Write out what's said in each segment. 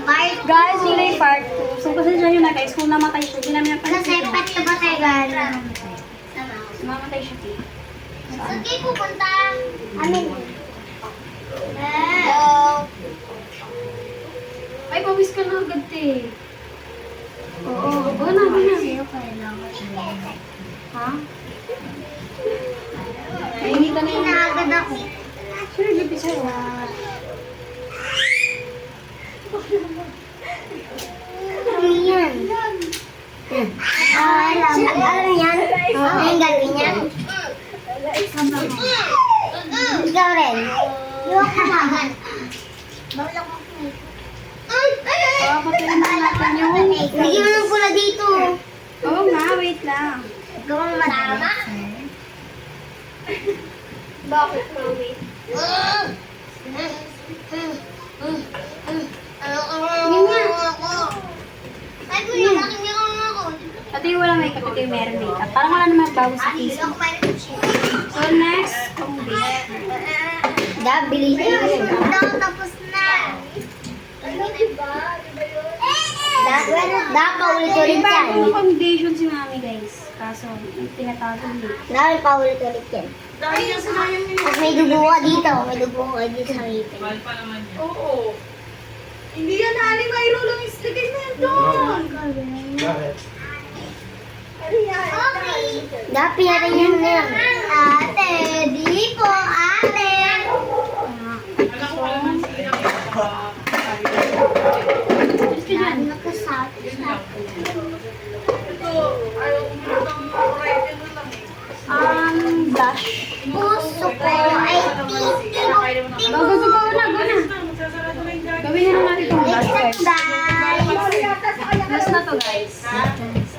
Guys, yun na yung part 2. So, kasi dyan yun na guys, kung namatay siya, hindi namin Sa sepat ka ba tayo gano'n? Mamatay siya, Kate. Saan kayo pupunta? Amin. Ay, pawis ka na agad, te. Oo, gana. Ha? Hindi ka na yung... Inaagad ako. Sure, gabi sa'yo. Ano yan? Ano yan? Ano yung gagawin niya? Ikaw rin. Iwan ka naman. Papatayin na natin yung... Lagyan mo ng pula dito. Oo nga, wait lang. Gawang madama. Bakit mami? Ay, kuya, nakinggan mo ako. Ito yung wala makeup, ito yung meron makeup. Parang wala naman bago sa face. So, next, pang-base. Bilisan mo. Tapos na. Paulit-ulit May yan. bagong foundation si mami, guys. Kaso, tinatago niya. Dahil paulit-ulit yan. Tapos may dugo ka dito. May dugo ka dito sa ngipin. Oo. Hindi yan nani, mayroon lang islagay na yan doon. Bakit? Okay. Dapat natin yun na yan. Ate, di po, ate. Yan, nakasabi. Ito, ayaw ko muna ng variety mo lang eh. Blush. Puso ko ay titibok. Go na. Magsasarado na yung gagawin. Gawin na natin itong blush Next first. guys. Last na to, guys. Promise.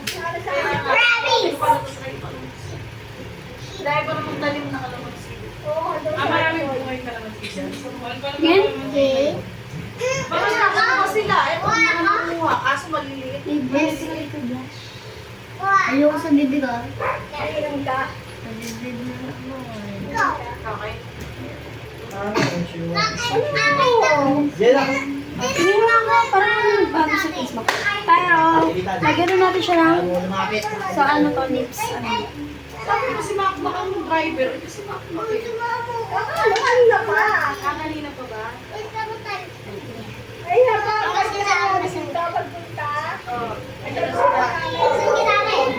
Dahil pa naman talim na kalamansi. Maraming bungay kalamansi dyan. Yan. Okay. Baka nakakawa sila. Eh, kung mga nakuha, kaso maliliit. Blush. Ayoko sa bibig ah. Okay. Yan lang. Hindi nga ako, parang bago sa face mo. Pero, lagyan na natin siya ng Lumapit. sa ano to, lips. Ano. Sabi ko si Makmak ang driver. Ito si Makmak. Kanina pa. Kanina pa ba? Ay, kasi dapat punta. Oo. Ito na sila. Saan ginamit?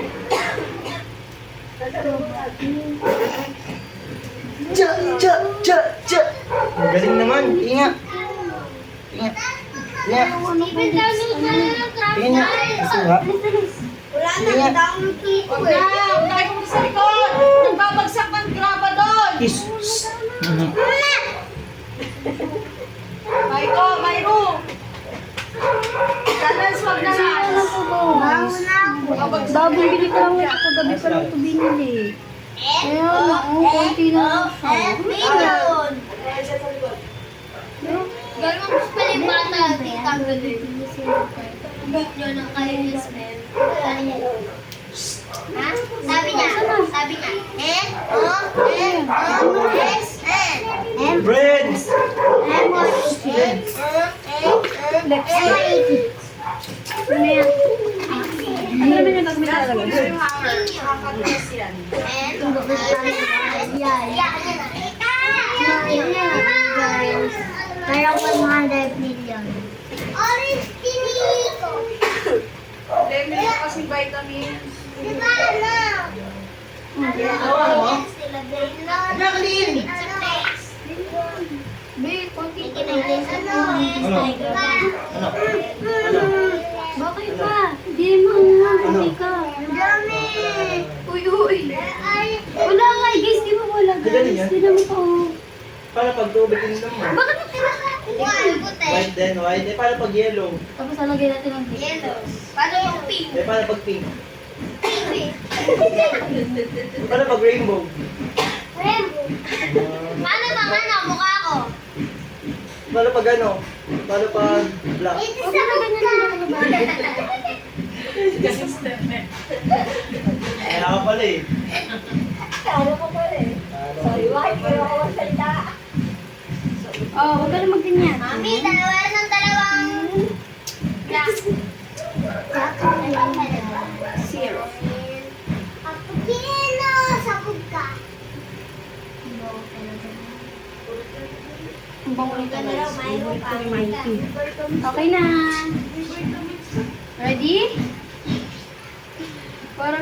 Ang galing naman. Ingat. Ingat. Ingat. Steven, dami ka na ng traffic Ingat. light. Gusto nga. Wala na, Ingat. download dito Huwag na! Huwag na kayo pumunta sa likod! Nagbabagsak ng graba doon! Kiss. Mayro! Mayro! Tanas, wag na lang! Bago na ako. Bagong bili ko lang ito. Kagabi pa lang ito binili. Ayun, konti na lang siya. Million. Ayan siya sa likod. Gano'n mo pa yung bata, tita ko din. Yun ang kalinis, men. Ha? Sabi niya, Friends. Ano yan? Ano naman yung gagawin talaga? Ito yung hanger. Nakakatigas yan. Kaya 100 million. Orange tinito. Demi na kasi vitamins. Di ba ano? Sila Baylon. Jacqueline. Babe, konti pa Ano? Ano? Ano? Ano? Bakit ba? Hindi mo nga, hindi ka. Dami. Uy. Ay, Wala nga, guys. Di ba wala, Di ganun guys? yan? Di naman pa, oh. Paano pag tubig yung mo? Bakit mo tinaka? White then white. Eh, paano pag yellow? Tapos lalagyan natin ng date. Yellow. Paano yung pink? Eh, paano pag pink? Pink. Paano pag rainbow? Rainbow. Paano ba ano? Mukha ko. Paano pag ano? Paano pag black? Ito Huwag sa na ganyan na lang ba? Kasi step eh. Kaya ka pala eh. Ano ko pala eh. Sorry, why? Pero ako salita. Oh, huwag ka na magganyan. Mami, dalawa ng dalawang Ang bango nito guys. Favorite ko yung Mikey. Okay na. Ready? Parang